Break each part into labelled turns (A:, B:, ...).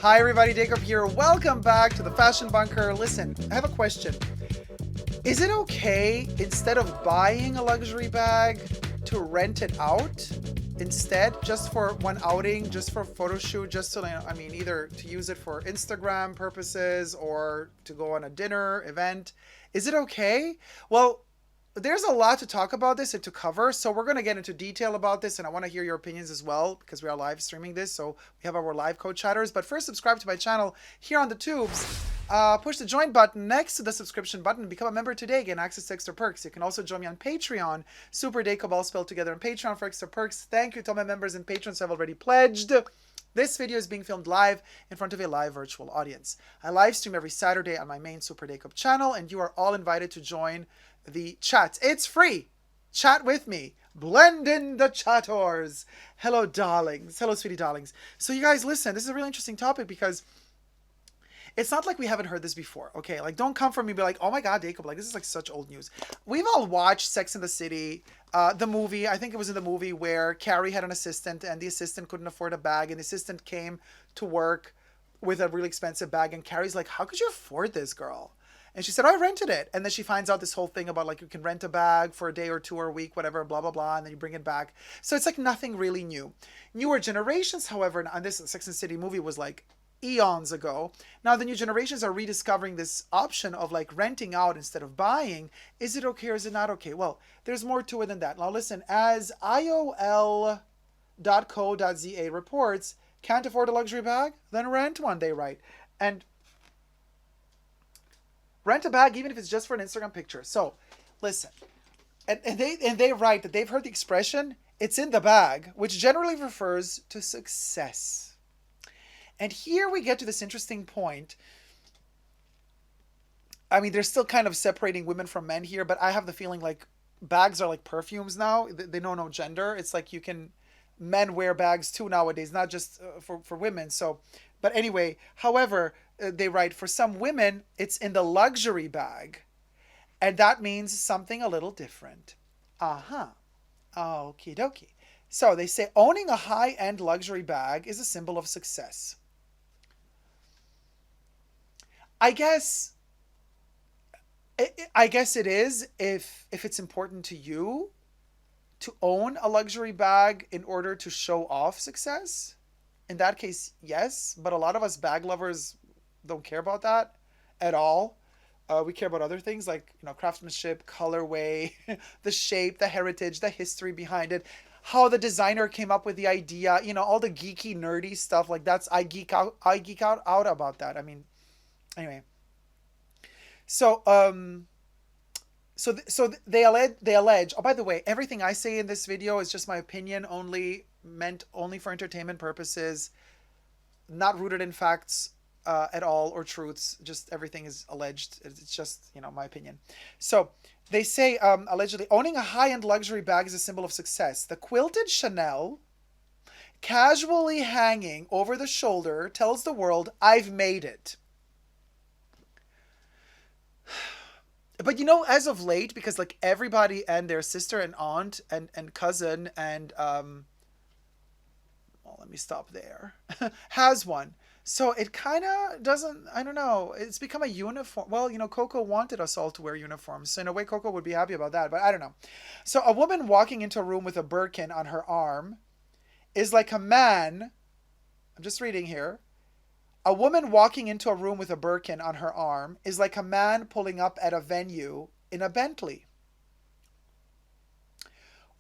A: Hi everybody, Dacob here. Welcome back to the Fashion Bunker. Listen, I have a question. Is it okay, instead of buying a luxury bag, to rent it out instead, just for one outing, just for a photo shoot, just to, I mean, either to use it for Instagram purposes or to go on a dinner event? Is it okay? Well, there's a lot to talk about this and to cover, so we're going to get into detail about this, and I want to hear your opinions as well because we are live streaming this, so we have our live code chatters. But first, subscribe to my channel here on the tubes. Push the join button next to the subscription button and become a member today. Get access to extra perks. You can also join me on Patreon, superdacob all spelled together on Patreon for extra perks. Thank you to all my members and patrons who have already pledged. This video is being filmed live in front of a live virtual audience. I live stream every Saturday on my main Super Dacob channel, and you are all invited to join the chat. It's free. Chat with me. Blend in the chatters. Hello, darlings. Hello, sweetie darlings. So you guys, listen, this is a really interesting topic because it's not like we haven't heard this before, okay? Like, don't come for me and be like, oh my God, Dacob, like, this is like such old news. We've all watched Sex and the City, the movie. I think it was in the movie where Carrie had an assistant and the assistant couldn't afford a bag, and the assistant came to work with a really expensive bag, and Carrie's like, how could you afford this, girl? And she said, oh, I rented it. And then she finds out this whole thing about, like, you can rent a bag for a day or two or a week, whatever, blah, blah, blah, and then you bring it back. So it's like nothing really new. Newer generations, however, and this Sex and the City movie was like eons ago. Now the new generations are rediscovering this option of like renting out instead of buying. Is it okay or is it not okay? Well, there's more to it than that. Now listen, as IOL.co.za reports, can't afford a luxury bag? Then rent one, they write. And rent a bag even if it's just for an Instagram picture. So listen, and they write that they've heard the expression, it's in the bag, which generally refers to success. And here we get to this interesting point. I mean, they're still kind of separating women from men here, but I have the feeling like bags are like perfumes now. They know no gender. It's like men wear bags too nowadays, not just for women. So, but anyway, however, they write, for some women, it's in the luxury bag. And that means something a little different. Uh-huh. Okie dokie. So they say owning a high-end luxury bag is a symbol of success. I guess it is if it's important to you to own a luxury bag in order to show off success. In that case, yes, but a lot of us bag lovers don't care about that at all. We care about other things like, craftsmanship, colorway, the shape, the heritage, the history behind it, how the designer came up with the idea, all the geeky, nerdy stuff like I geek out about that. I mean, anyway. So they allege. Oh, by the way, everything I say in this video is just my opinion only, meant only for entertainment purposes, not rooted in facts at all or truths. Just everything is alleged. It's just, my opinion. So they say, allegedly, owning a high-end luxury bag is a symbol of success. The quilted Chanel, casually hanging over the shoulder, tells the world, I've made it. But as of late, because like everybody and their sister and aunt and cousin and well, let me stop there, has one. So it kind of doesn't, I don't know, it's become a uniform. Well, Coco wanted us all to wear uniforms. So in a way, Coco would be happy about that, but I don't know. So a woman walking into a room with a Birkin on her arm is like a man, I'm just reading here. A woman walking into a room with a Birkin on her arm is like a man pulling up at a venue in a Bentley.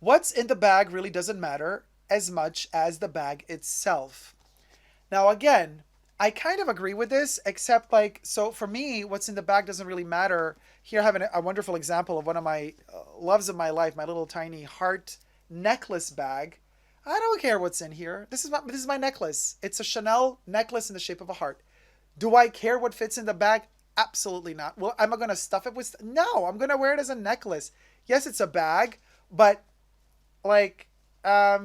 A: What's in the bag really doesn't matter as much as the bag itself. Now, again, I kind of agree with this, except so for me, what's in the bag doesn't really matter. Here I have a wonderful example of one of my loves of my life, my little tiny heart necklace bag. I don't care what's in here. This is my necklace. It's a Chanel necklace in the shape of a heart. Do I care what fits in the bag? Absolutely not. Well, am I going to stuff it with... No, I'm going to wear it as a necklace. Yes, it's a bag, but I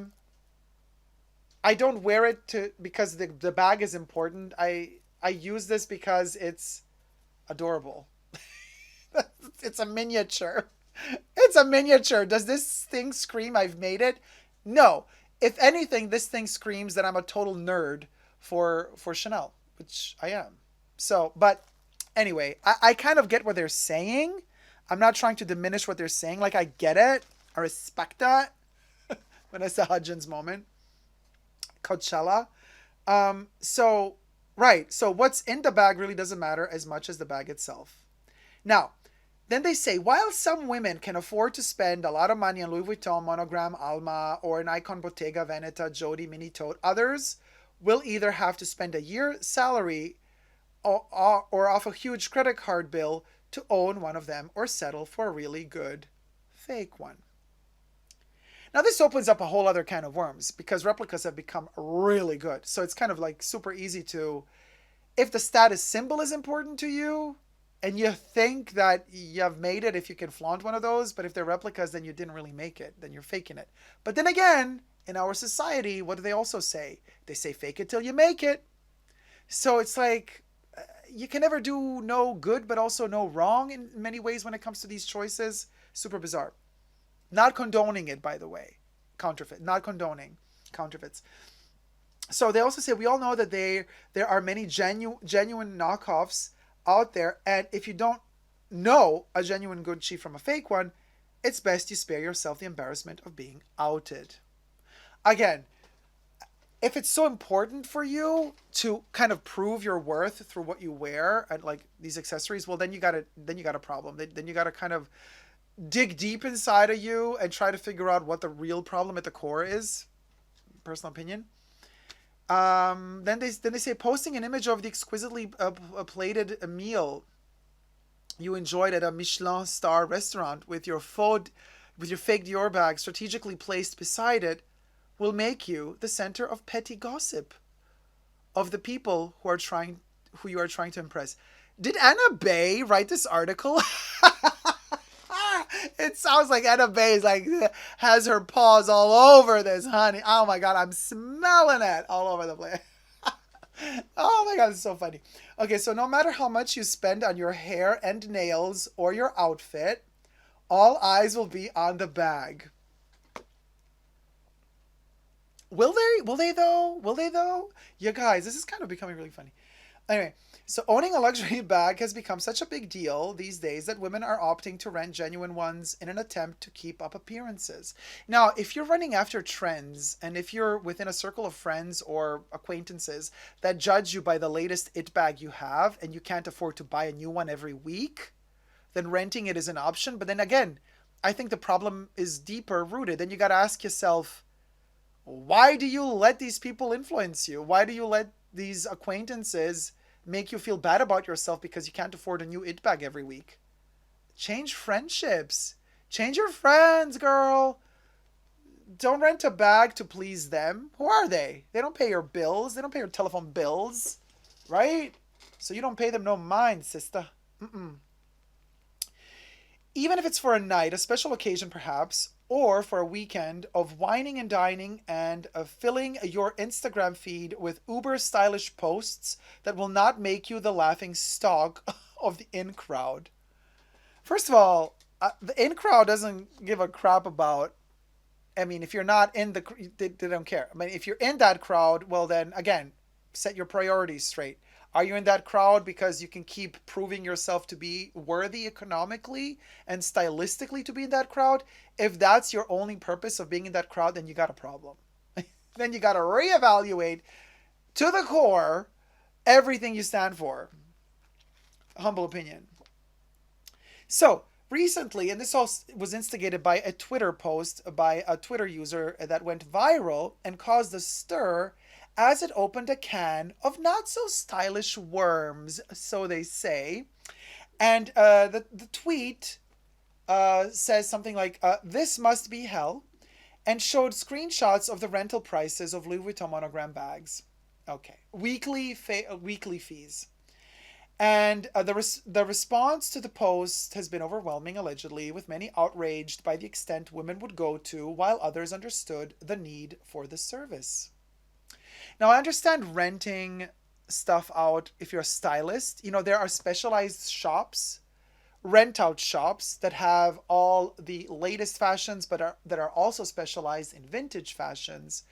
A: don't wear it because the bag is important. I use this because it's adorable. It's a miniature. It's a miniature. Does this thing scream I've made it? No. If anything, this thing screams that I'm a total nerd for Chanel. which I am. So, but anyway, I kind of get what they're saying. I'm not trying to diminish what they're saying. Like, I get it. I respect that. Vanessa Hudgens moment. Coachella. So, right. So, what's in the bag really doesn't matter as much as the bag itself. Now, then they say, while some women can afford to spend a lot of money on Louis Vuitton, Monogram, Alma, or an Icon Bottega Veneta, Jody, Mini Tote, others will either have to spend a year's salary or off a huge credit card bill to own one of them or settle for a really good fake one. Now, this opens up a whole other can of worms because replicas have become really good. So it's kind of like super easy to, if the status symbol is important to you and you think that you've made it if you can flaunt one of those, but if they're replicas, then you didn't really make it, then you're faking it. But then again, in our society, what do they also say? They say fake it till you make it. So it's like you can never do no good, but also no wrong in many ways when it comes to these choices. Super bizarre. Not condoning it, by the way. Counterfeit. Not condoning counterfeits. So they also say we all know that there are many genuine knockoffs out there, and if you don't know a genuine Gucci from a fake one, it's best you spare yourself the embarrassment of being outed. Again, if it's so important for you to kind of prove your worth through what you wear and like these accessories, well, then you got a problem. Then you got to kind of dig deep inside of you and try to figure out what the real problem at the core is. Personal opinion. Then they say posting an image of the exquisitely plated meal you enjoyed at a Michelin star restaurant with your fake Dior bag strategically placed beside it will make you the center of petty gossip of the people who you are trying to impress. Did Anna Bay write this article? It sounds like Anna Bay is like has her paws all over this, honey. Oh my god, I'm smelling it all over the place. Oh my god, it's so funny. Okay, so no matter how much you spend on your hair and nails or your outfit, all eyes will be on the bag. Will they? Will they though? Will they though? You guys, this is kind of becoming really funny. Anyway, so owning a luxury bag has become such a big deal these days that women are opting to rent genuine ones in an attempt to keep up appearances. Now, if you're running after trends and if you're within a circle of friends or acquaintances that judge you by the latest it bag you have and you can't afford to buy a new one every week, then renting it is an option. But then again, I think the problem is deeper rooted. Then you got to ask yourself, why do you let these people influence you? Why do you let these acquaintances make you feel bad about yourself because you can't afford a new it bag every week? Change friendships. Change your friends, girl. Don't rent a bag to please them. Who are they? They don't pay your bills. They don't pay your telephone bills, right? So you don't pay them no mind, sister. Even if it's for a night, a special occasion perhaps, or for a weekend of wining and dining and filling your Instagram feed with uber stylish posts that will not make you the laughing stock of the in crowd. First of all, the in crowd doesn't give a crap about, I mean, if you're not in they don't care. I mean, if you're in that crowd, well then, again, set your priorities straight. Are you in that crowd because you can keep proving yourself to be worthy economically and stylistically to be in that crowd? If that's your only purpose of being in that crowd, then you got a problem. Then you got to reevaluate to the core everything you stand for. Humble opinion. So, recently, and this all was instigated by a Twitter post by a Twitter user that went viral and caused a stir as it opened a can of not so stylish worms, so they say. And the tweet says something like, this must be hell, and showed screenshots of the rental prices of Louis Vuitton monogram bags. Okay. Weekly fees. And the response to the post has been overwhelming, allegedly, with many outraged by the extent women would go to, while others understood the need for the service. Now, I understand renting stuff out if you're a stylist. You know, there are specialized shops, rent-out shops that have all the latest fashions, but that are also specialized in vintage fashions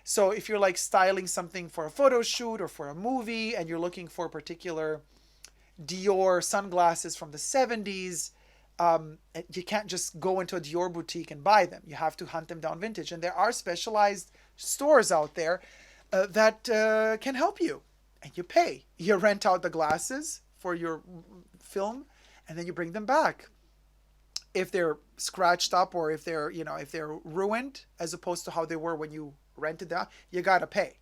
A: So if you're like styling something for a photo shoot or for a movie and you're looking for particular Dior sunglasses from the 70s, you can't just go into a Dior boutique and buy them. You have to hunt them down vintage. And there are specialized stores out there that can help you. And you pay. You rent out the glasses for your film and then you bring them back. If they're scratched up or if they're, if they're ruined as opposed to how they were when you rented them, you got to pay.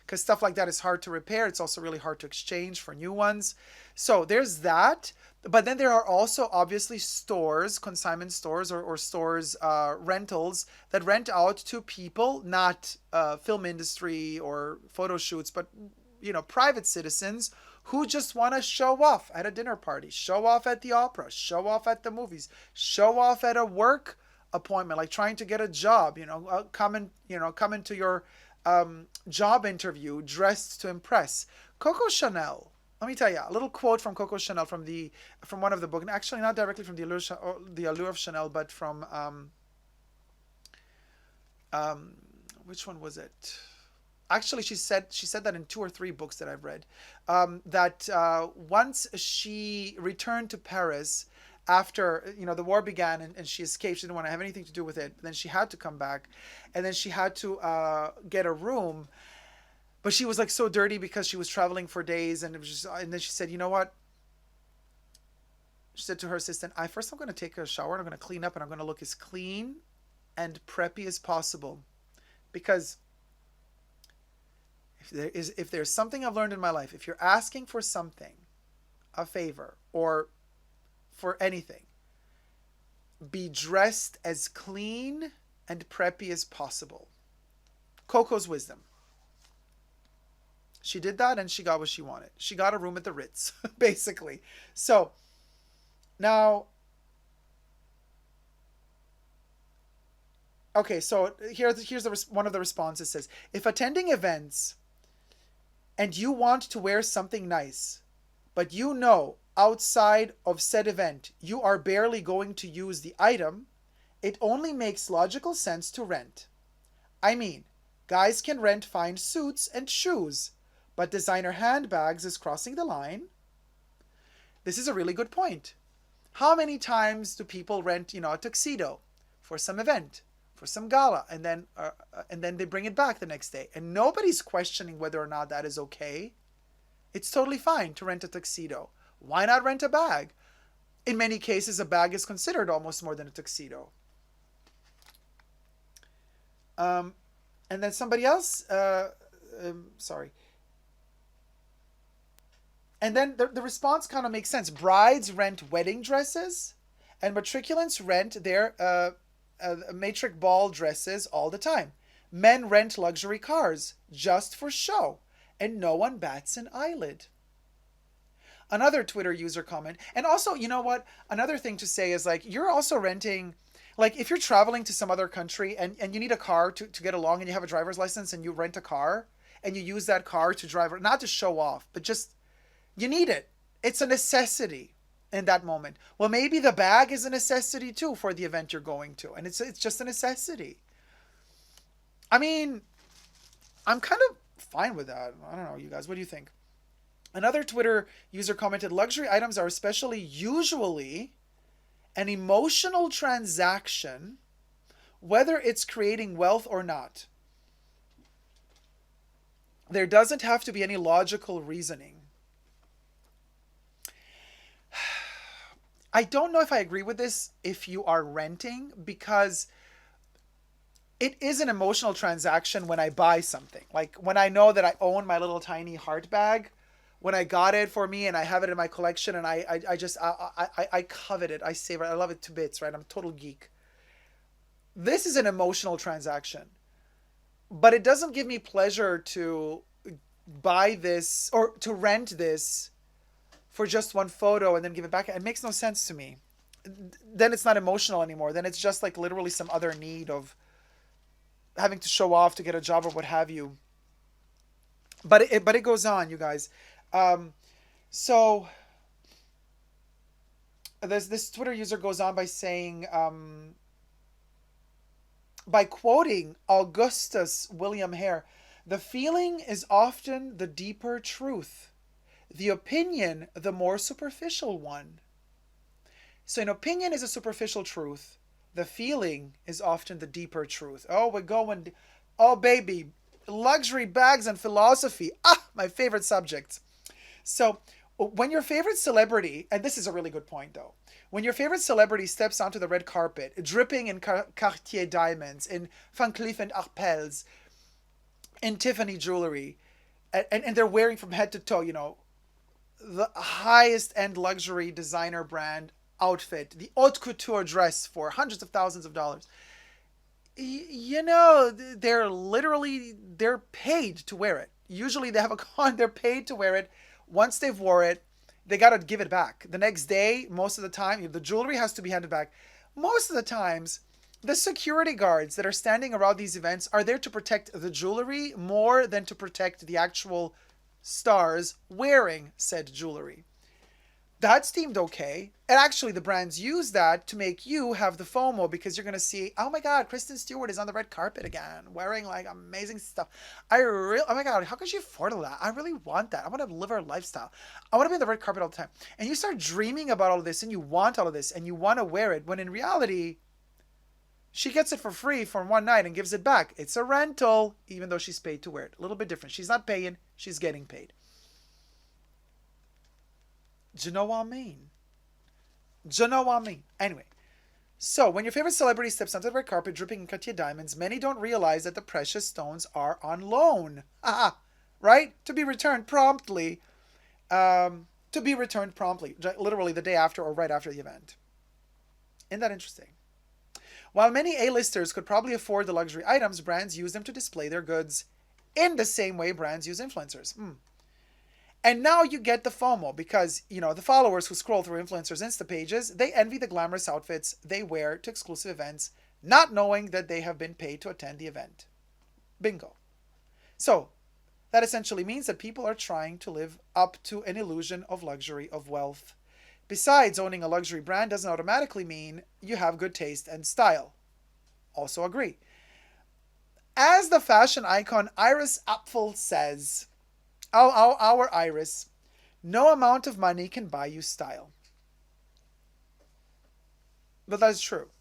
A: Because stuff like that is hard to repair. It's also really hard to exchange for new ones. So there's that. But then there are also obviously stores, consignment stores or stores, rentals that rent out to people, not film industry or photo shoots, but private citizens who just want to show off at a dinner party, show off at the opera, show off at the movies, show off at a work appointment, like trying to get a job, come into your job interview dressed to impress. Coco Chanel. Let me tell you a little quote from Coco Chanel from one of the books. Actually, not directly from the Allure of Chanel, but from which one was it? Actually, she said that in 2 or 3 books that I've read. That once she returned to Paris after the war began and she escaped, she didn't want to have anything to do with it. Then she had to come back, and then she had to get a room. But she was like so dirty because she was traveling for days, and it was just. And then she said, "You know what?" She said to her assistant, I'm going to take a shower and I'm going to clean up and I'm going to look as clean and preppy as possible, because if there's something I've learned in my life, if you're asking for something, a favor or for anything, be dressed as clean and preppy as possible. Coco's wisdom. She did that and she got what she wanted. She got a room at the Ritz, basically. So now, okay, so here's one of the responses. Says, if attending events and you want to wear something nice, but outside of said event you are barely going to use the item, it only makes logical sense to rent. I mean, guys can rent fine suits and shoes, but designer handbags is crossing the line. This is a really good point. How many times do people rent, a tuxedo for some event, for some gala, and then they bring it back the next day, and nobody's questioning whether or not that is okay? It's totally fine to rent a tuxedo. Why not rent a bag? In many cases, a bag is considered almost more than a tuxedo. And then somebody else, sorry. And then the response kind of makes sense. Brides rent wedding dresses, and matriculants rent their matric ball dresses all the time. Men rent luxury cars just for show, and no one bats an eyelid. Another Twitter user comment, and also, you know what? Another thing to say is, like, you're also renting, like, if you're traveling to some other country and you need a car to get along, and you have a driver's license and you rent a car and you use that car to drive, not to show off, but just, you need it. It's a necessity in that moment. Well, maybe the bag is a necessity too for the event you're going to, and it's just a necessity. I mean, I'm kind of fine with that. I don't know, you guys, what do you think? Another Twitter user commented, luxury items are usually an emotional transaction, whether it's creating wealth or not. There doesn't have to be any logical reasoning. I don't know if I agree with this if you are renting, because it is an emotional transaction when I buy something. Like when I know that I own my little tiny heart bag, when I got it for me and I have it in my collection and I covet it, I savor it, I love it to bits, right? I'm a total geek. This is an emotional transaction. But it doesn't give me pleasure to buy this or to rent this for just one photo and then give it back. It makes no sense to me. Then it's not emotional anymore. Then it's just like literally some other need of having to show off to get a job or what have you. But it goes on, you guys. So this Twitter user goes on by saying, by quoting Augustus William Hare, the feeling is often the deeper truth, the opinion the more superficial one. So an opinion is a superficial truth. The feeling is often the deeper truth. Oh, we're going, oh baby, luxury bags and philosophy. Ah, my favorite subjects. So when your favorite celebrity, and this is a really good point though, when your favorite celebrity steps onto the red carpet, dripping in Cartier diamonds, in Van Cleef and Arpels, in Tiffany jewelry, and they're wearing from head to toe, the highest end luxury designer brand outfit, the haute couture dress for hundreds of thousands of dollars. They're paid to wear it. Usually they have a con, they're paid to wear it. Once they've wore it, they got to give it back. The next day, most of the time, the jewelry has to be handed back. Most of the times, the security guards that are standing around these events are there to protect the jewelry more than to protect the actual stars wearing said jewelry. That's deemed okay. And actually, the brands use that to make you have the FOMO because you're going to see, oh my God, Kristen Stewart is on the red carpet again, wearing like amazing stuff. Oh my God, how could she afford all that? I really want that. I want to live her lifestyle. I want to be on the red carpet all the time. And you start dreaming about all of this and you want all of this and you want to wear it when in reality, she gets it for free for one night and gives it back. It's a rental, even though she's paid to wear it. A little bit different. She's not paying, she's getting paid. Do you know what I mean? Do you know what I mean? Anyway, so when your favorite celebrity steps onto the red carpet dripping in Cartier diamonds, many don't realize that the precious stones are on loan. Right? To be returned promptly. Literally the day after or right after the event. Isn't that interesting? While many A-listers could probably afford the luxury items, brands use them to display their goods in the same way brands use influencers. And now you get the FOMO because, the followers who scroll through influencers' Insta pages, they envy the glamorous outfits they wear to exclusive events, not knowing that they have been paid to attend the event. Bingo. So, that essentially means that people are trying to live up to an illusion of luxury, of wealth. Besides, owning a luxury brand doesn't automatically mean you have good taste and style. Also agree. As the fashion icon Iris Apfel says, our Iris, no amount of money can buy you style. But that's true.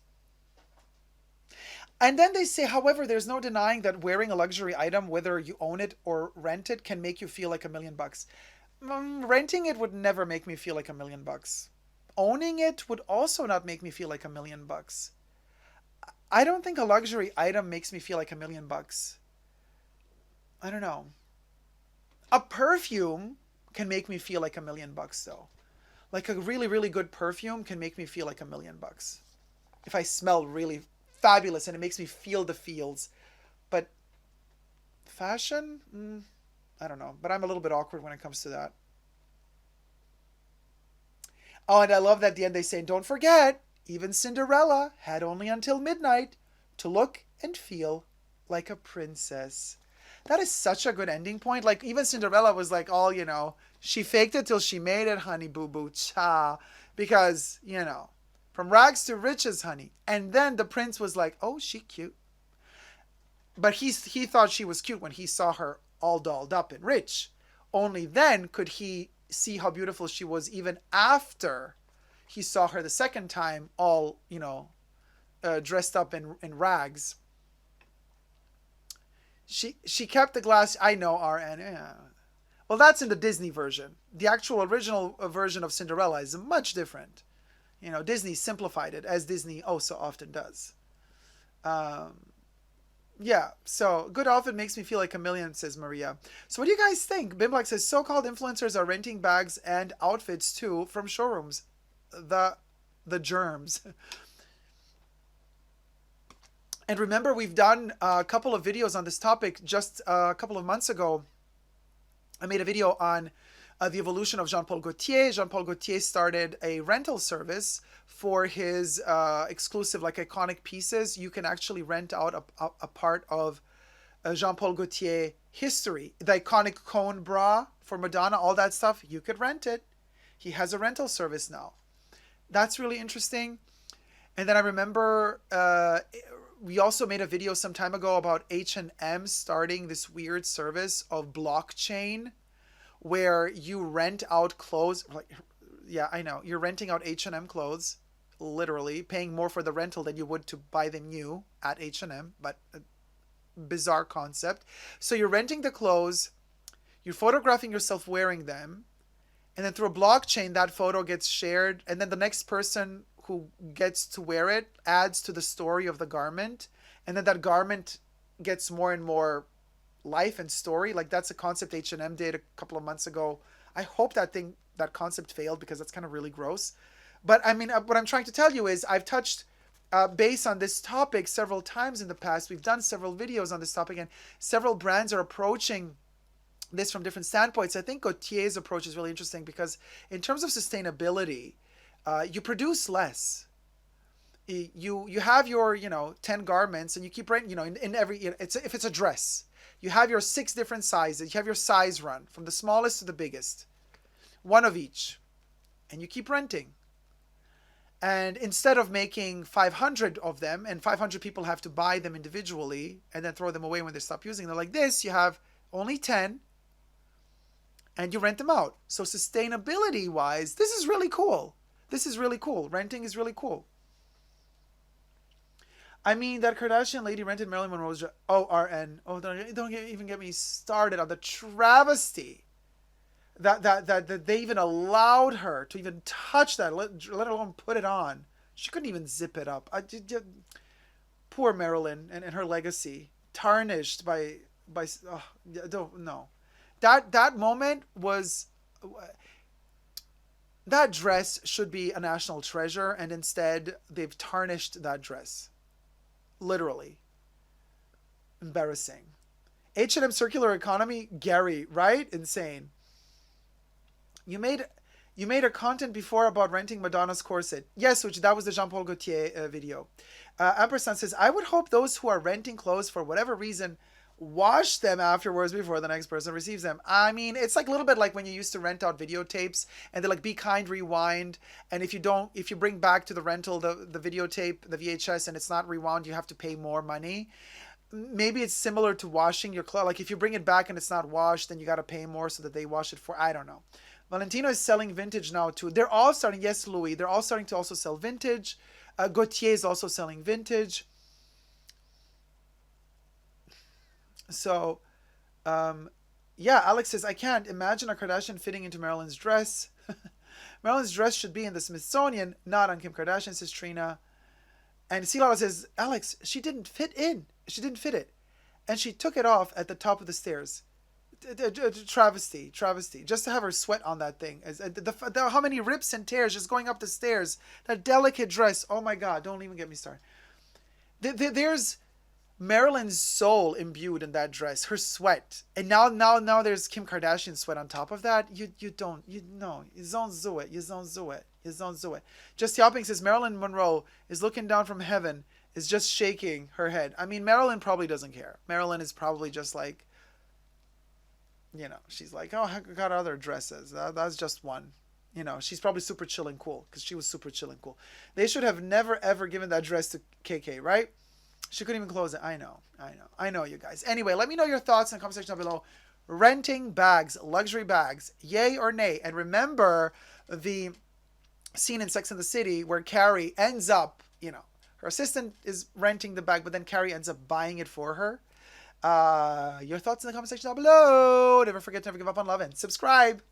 A: And then they say, however, there's no denying that wearing a luxury item, whether you own it or rent it, can make you feel like $1 million. Renting it would never make me feel like $1 million. Owning it would also not make me feel like $1 million. I don't think a luxury item makes me feel like $1 million. I don't know. A perfume can make me feel like $1 million though. Like a really, really good perfume can make me feel like $1 million. If I smell really fabulous and it makes me feel the feels. But fashion? I don't know. But I'm a little bit awkward when it comes to that. Oh, and I love that at the end they say, don't forget, even Cinderella had only until midnight to look and feel like a princess. That is such a good ending point. Like, even Cinderella was like, she faked it till she made it, honey boo boo cha. Because, from rags to riches, honey. And then the prince was like, oh, she cute. But he thought she was cute when he saw her all dolled up and rich. Only then could he see how beautiful she was even after he saw her the second time all, dressed up in rags. She kept the glass. I know, RN. Yeah. Well, that's in the Disney version. The actual original version of Cinderella is much different. Disney simplified it, as Disney oh so often does. Yeah, so good outfit makes me feel like $1 million, says Maria. So what do you guys think? Bimblak says, so-called influencers are renting bags and outfits too from showrooms. The germs. And remember, we've done a couple of videos on this topic just a couple of months ago. I made a video on the evolution of Jean-Paul Gaultier. Jean-Paul Gaultier started a rental service for his exclusive, iconic pieces. You can actually rent out a part of Jean-Paul Gaultier history. The iconic cone bra for Madonna, all that stuff, you could rent it. He has a rental service now. That's really interesting. And then I remember We also made a video some time ago about H&M starting this weird service of blockchain where you rent out clothes. Like, yeah, I know. You're renting out H&M clothes, literally paying more for the rental than you would to buy them new at H&M, but a bizarre concept. So you're renting the clothes, you're photographing yourself wearing them, and then through a blockchain that photo gets shared, and then the next person who gets to wear it adds to the story of the garment, and then that garment gets more and more life and story. Like, that's a concept H&M did a couple of months ago. I hope that concept failed, because that's kind of really gross. But I mean, what I'm trying to tell you is I've touched base on this topic several times in the past. We've done several videos on this topic, and several brands are approaching this from different standpoints. I think Gaultier's approach is really interesting, because in terms of sustainability, you produce less. You have your 10 garments, and you keep renting, in every, if it's a dress, you have your 6 different sizes. You have your size run from the smallest to the biggest, one of each, and you keep renting. And instead of making 500 of them, and 500 people have to buy them individually and then throw them away when they stop using them, like this, you have only 10, and you rent them out. So sustainability wise, this is really cool. This is really cool. Renting is really cool. I mean, that Kardashian lady rented Marilyn Monroe's ORN. Oh, don't even get me started on the travesty that they even allowed her to even touch that, let alone put it on. She couldn't even zip it up. Poor Marilyn and her legacy tarnished by don't know. That moment was. That dress should be a national treasure, and instead they've tarnished that dress. Literally. Embarrassing. H&M circular economy, Gary, right? Insane. You made a content before about renting Madonna's corset. Yes, which that was the Jean-Paul Gaultier video. Ampersand says, I would hope those who are renting clothes for whatever reason wash them afterwards before the next person receives them. I mean, it's like a little bit like when you used to rent out videotapes, and they're like, be kind, rewind. And if you bring back to the rental the videotape, the VHS, and it's not rewound, you have to pay more money. Maybe it's similar to washing your clothes. Like, if you bring it back and it's not washed, then you got to pay more so that they wash it for, I don't know. Valentino is selling vintage now too. They're all starting, yes, Louis, they're all starting to also sell vintage. Gaultier is also selling vintage. So, yeah, Alex says, I can't imagine a Kardashian fitting into Marilyn's dress. Marilyn's dress should be in the Smithsonian, not on Kim Kardashian, says Trina. And Silala says, Alex, she didn't fit in. She didn't fit it. And she took it off at the top of the stairs. Travesty. Just to have her sweat on that thing. How many rips and tears just going up the stairs. That delicate dress. Oh my God, don't even get me started. There's Marilyn's soul imbued in that dress, her sweat, and now there's Kim Kardashian's sweat on top of that. You don't do it. Just Yapping says Marilyn Monroe is looking down from heaven, is just shaking her head. I mean, Marilyn probably doesn't care. Marilyn is probably just like, she's like, oh, I got other dresses. That's just one. She's probably super chill and cool, because she was super chill and cool. They should have never ever given that dress to KK, right? She couldn't even close it. I know, you guys. Anyway, let me know your thoughts in the comment section down below. Renting bags, luxury bags, yay or nay? And remember the scene in Sex and the City where Carrie ends up, her assistant is renting the bag, but then Carrie ends up buying it for her. Your thoughts in the comment section down below. Never forget to never give up on love, and subscribe.